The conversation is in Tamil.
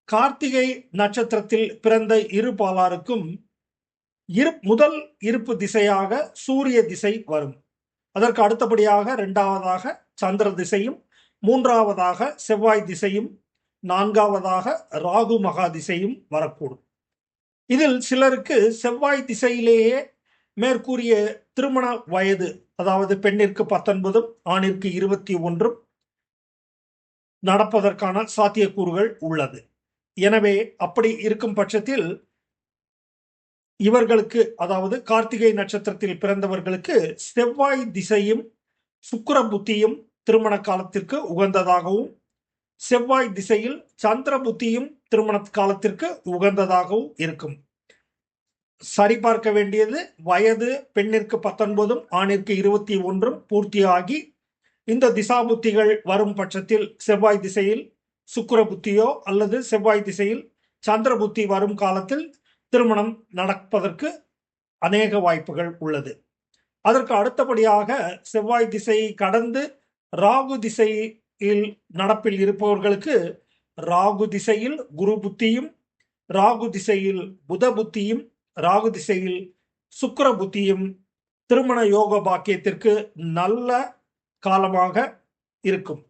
கார்த்திகை நட்சத்திரத்தில் பிறந்த இரு பாலாருக்கும் முதல் இருப்பு திசையாக சூரிய திசை வரும். அதற்கு அடுத்தபடியாக இரண்டாவதாக சந்திர திசையும், மூன்றாவதாக செவ்வாய் திசையும், நான்காவதாக ராகு மகா திசையும் வரக்கூடும். இதில் சிலருக்கு செவ்வாய் திசையிலேயே மேற்கூறிய திருமண வயது, அதாவது பெண்ணிற்கு 19 ஆணிற்கு 21 நடப்பதற்கான சாத்தியக்கூறுகள் உள்ளது. எனவே அப்படி இருக்கும் பட்சத்தில் இவர்களுக்கு, அதாவது கார்த்திகை நட்சத்திரத்தில் பிறந்தவர்களுக்கு செவ்வாய் திசையும் சுக்கிர புத்தியும் திருமண காலத்திற்கு உகந்ததாகவும், செவ்வாய் திசையில் சந்திர புத்தியும் திருமண காலத்திற்கு உகந்ததாகவும் இருக்கும். சரிபார்க்க வேண்டியது, வயது பெண்ணிற்கு 19 ஆணிற்கு 21 பூர்த்தியாகி இந்த திசாபுத்திகள் வரும் பட்சத்தில் செவ்வாய் திசையில் சுக்கிர புத்தியோ அல்லது செவ்வாய் திசையில் சந்திர புத்தி வரும் காலத்தில் திருமணம் நடப்பதற்கு அநேக வாய்ப்புகள் உள்ளது. அதற்கு அடுத்தபடியாக செவ்வாய் திசையை கடந்து ராகு திசையில் நடப்பில் இருப்பவர்களுக்கு ராகு திசையில் குரு புத்தியும், ராகு திசையில் புத புத்தியும், ராகு திசையில் சுக்கிர புத்தியும் திருமண யோக பாக்கியத்திற்கு நல்ல காலமாக இருக்கும்.